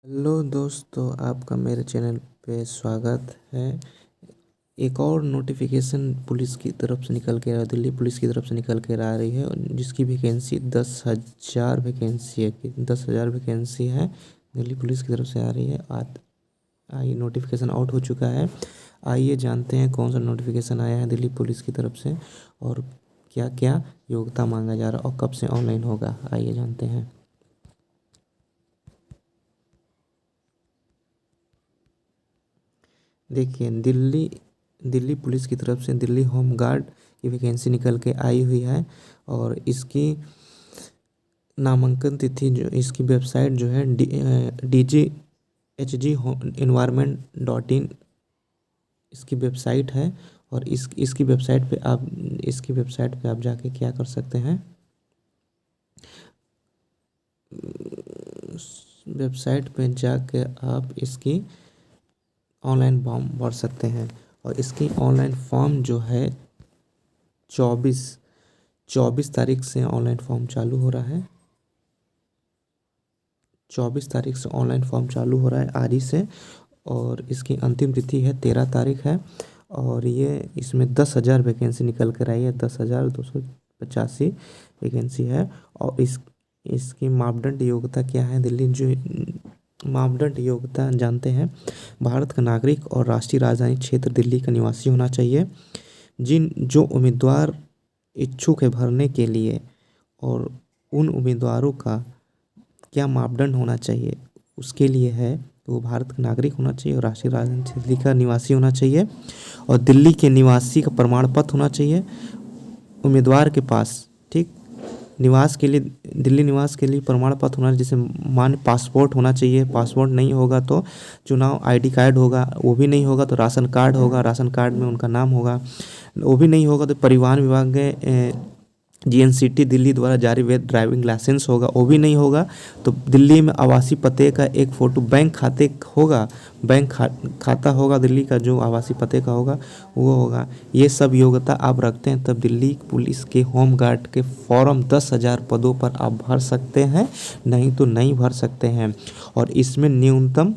Hello दोस्तों, आपका मेरे चैनल पे स्वागत है। एक और नोटिफिकेशन पुलिस की तरफ से निकल के दिल्ली पुलिस की तरफ से निकल कर आ रही है, जिसकी वैकेंसी 10,000 वैकेंसी है कि 10,000 वैकेंसी है। दिल्ली पुलिस की तरफ से आ रही है। आइए, नोटिफिकेशन आउट हो चुका है। आइए जानते हैं कौन सा नोटिफिकेशन आया है दिल्ली पुलिस की तरफ से और क्या क्या योग्यता मांगा जा रहा है और कब से ऑनलाइन होगा। आइए जानते हैं। देखिए, दिल्ली पुलिस की तरफ से दिल्ली होम गार्ड की वैकेंसी निकल के आई हुई है और इसकी नामांकन तिथि जो इसकी वेबसाइट जो है DGHG-environment.in इसकी वेबसाइट है। और इसकी वेबसाइट पे आप जाके क्या कर सकते हैं, वेबसाइट पे जाके आप इसकी ऑनलाइन फॉर्म भर सकते हैं। और इसकी ऑनलाइन फॉर्म जो है 24 तारीख से ऑनलाइन फॉर्म चालू हो रहा है। 24 तारीख से ऑनलाइन फॉर्म चालू हो रहा है आज ही से। और इसकी अंतिम तिथि है 13 तारीख है। और ये इसमें 10,000 वैकेंसी निकल कर आई है। 10,285 वैकेंसी है। और इसकी मापदंड योग्यता क्या है, दिल्ली जो मापदंड योग्यता जानते हैं। भारत का नागरिक और राष्ट्रीय राजधानी क्षेत्र दिल्ली का निवासी होना चाहिए। जो उम्मीदवार इच्छुक है भरने के लिए, और उन उम्मीदवारों का क्या मापदंड होना चाहिए, उसके लिए है वो भारत का नागरिक होना चाहिए और राष्ट्रीय राजधानी दिल्ली का निवासी होना चाहिए और दिल्ली के निवासी का प्रमाण पत्र होना चाहिए उम्मीदवार के पास। ठीक, निवास के लिए, दिल्ली निवास के लिए प्रमाण पत्र होना, जैसे मान्य पासपोर्ट होना चाहिए। पासपोर्ट नहीं होगा तो चुनाव आईडी कार्ड होगा, वो भी नहीं होगा तो राशन कार्ड होगा, राशन कार्ड में उनका नाम होगा। वो भी नहीं होगा तो परिवहन विभाग के GNCT दिल्ली द्वारा जारी वैध ड्राइविंग लाइसेंस होगा। वो भी नहीं होगा तो दिल्ली में आवासीय पते का एक फ़ोटो, बैंक खाते होगा, खाता होगा दिल्ली का, जो आवासीय पते का होगा वो होगा। ये सब योग्यता आप रखते हैं तब दिल्ली पुलिस के होम गार्ड के फॉर्म 10,000 पदों पर आप भर सकते हैं, नहीं तो नहीं भर सकते हैं। और इसमें न्यूनतम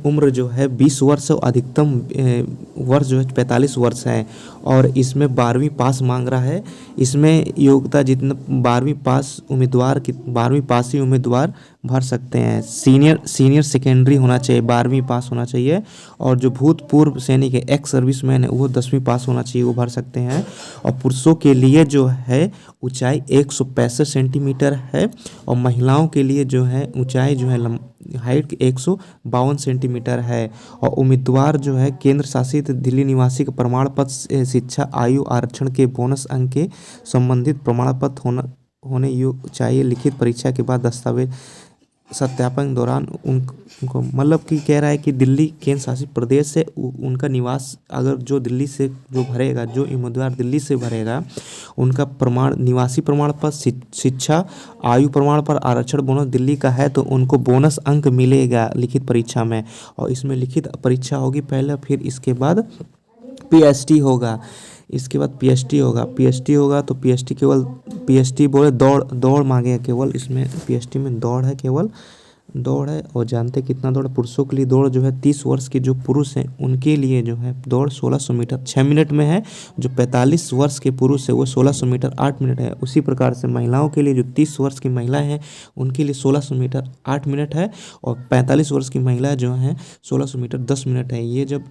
उम्र जो है 20 वर्ष और अधिकतम वर्ष जो है 45 वर्ष है। और इसमें 12वीं पास मांग रहा है। इसमें योग्यता जितना 12वीं पास ही उम्मीदवार भर सकते हैं। सीनियर सेकेंडरी होना चाहिए, 12वीं पास होना चाहिए। और जो भूतपूर्व सैनिक है, एक्स सर्विसमैन है, वो 10वीं पास होना चाहिए, वो भर सकते हैं। और पुरुषों के लिए जो है ऊंचाई 165 सेंटीमीटर है और महिलाओं के लिए जो है ऊंचाई जो है हाइट 152 सेंटीमीटर है। और उम्मीदवार जो है केंद्र शासित दिल्ली निवासी का प्रमाण पत्र, शिक्षा, आयु आरक्षण के बोनस अंक के संबंधित प्रमाण पत्र होने योग्य चाहिए। लिखित परीक्षा के बाद दस्तावेज सत्यापन दौरान उनको मतलब कि कह रहा है कि दिल्ली केंद्र शासित प्रदेश से उनका निवास, अगर जो दिल्ली से जो भरेगा, जो उम्मीदवार दिल्ली से भरेगा, उनका निवासी प्रमाण पत्र, शिक्षा, आयु प्रमाण पर आरक्षण बोनस दिल्ली का है तो उनको बोनस अंक मिलेगा लिखित परीक्षा में। और इसमें लिखित परीक्षा होगी पहले, फिर इसके बाद PST होगा। इसके बाद PST होगा तो PST केवल बोले दौड़ मांगे केवल। इसमें PST में दौड़ है, केवल दौड़ है। और जानते कितना दौड़, पुरुषों के लिए दौड़ जो है 30 वर्ष के जो पुरुष हैं उनके लिए जो है दौड़ 1600 मीटर 6 मिनट में है। जो 45 वर्ष के पुरुष है वो 1600 मीटर 8 मिनट है। उसी प्रकार से महिलाओं के लिए जो 30 वर्ष की महिला है उनके लिए 1600 मीटर 8 मिनट है। और 45 वर्ष की महिला जो है 1600 मीटर 10 मिनट है। ये जब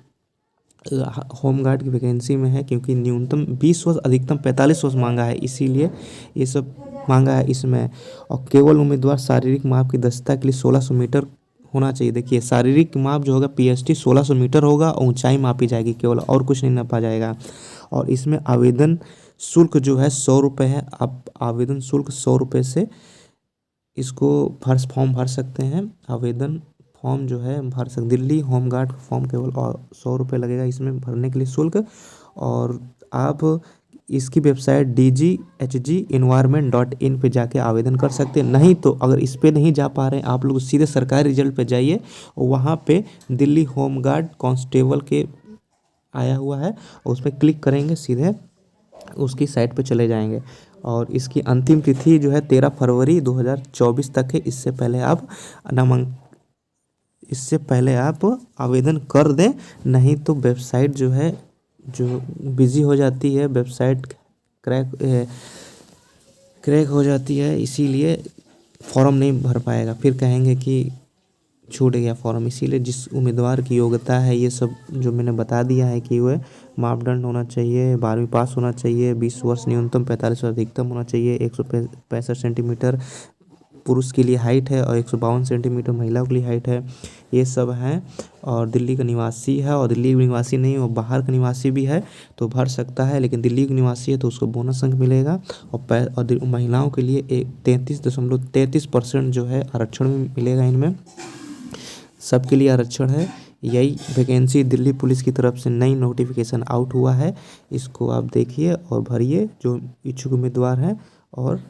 होम गार्ड की वैकेंसी में है, क्योंकि न्यूनतम 20 वर्ष अधिकतम 45 वर्ष मांगा है, इसीलिए ये सब मांगा है इसमें। और केवल उम्मीदवार शारीरिक माप की दक्षता के लिए 1600 मीटर होना चाहिए। देखिए, शारीरिक माप जो होगा PST 1600 मीटर होगा और ऊंचाई मापी जाएगी केवल, और कुछ नहीं नापा जाएगा। और इसमें आवेदन शुल्क जो है 100 रुपये है। आप आवेदन शुल्क 100 रुपये से इसको फॉर्म भर सकते हैं। आवेदन फॉर्म जो है भर सकते, दिल्ली होम गार्ड फॉर्म केवल 100 रुपये लगेगा इसमें भरने के लिए शुल्क। और आप इसकी वेबसाइट DGHG-environment.in पे जाके आवेदन कर सकते हैं। नहीं तो अगर इस पे नहीं जा पा रहे हैं आप लोग, सीधे सरकारी रिजल्ट पे जाइए और वहाँ पे दिल्ली होम गार्ड कांस्टेबल के आया हुआ है और उस पर क्लिक करेंगे, सीधे उसकी साइट पे चले जाएंगे। और इसकी अंतिम तिथि जो है 13 फरवरी 2024 तक है। इससे पहले आप आवेदन कर दें, नहीं तो वेबसाइट जो है जो बिज़ी हो जाती है, वेबसाइट क्रैक हो जाती है, इसीलिए फॉर्म नहीं भर पाएगा। फिर कहेंगे कि छूट गया फॉर्म। इसीलिए जिस उम्मीदवार की योग्यता है, ये सब जो मैंने बता दिया है कि वह मापदंड होना चाहिए, 12वीं पास होना चाहिए, 20 वर्ष न्यूनतम, 45 वर्ष अधिकतम होना चाहिए, 165 सेंटीमीटर पुरुष के लिए हाइट है और 152 सेंटीमीटर महिलाओं के लिए हाइट है, ये सब हैं। और दिल्ली का निवासी है, और दिल्ली का निवासी नहीं, वो बाहर का निवासी भी है तो भर सकता है, लेकिन दिल्ली का निवासी है तो उसको बोनस अंक मिलेगा। और महिलाओं के लिए 33.33% जो है आरक्षण मिलेगा। इनमें सबके लिए आरक्षण है। यही वैकेंसी दिल्ली पुलिस की तरफ से नई नोटिफिकेशन आउट हुआ है, इसको आप देखिए और भरिए जो इच्छुक उम्मीदवार हैं, और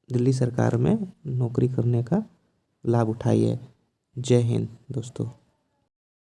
दिल्ली सरकार में नौकरी करने का लाभ उठाइए। जय हिंद दोस्तों।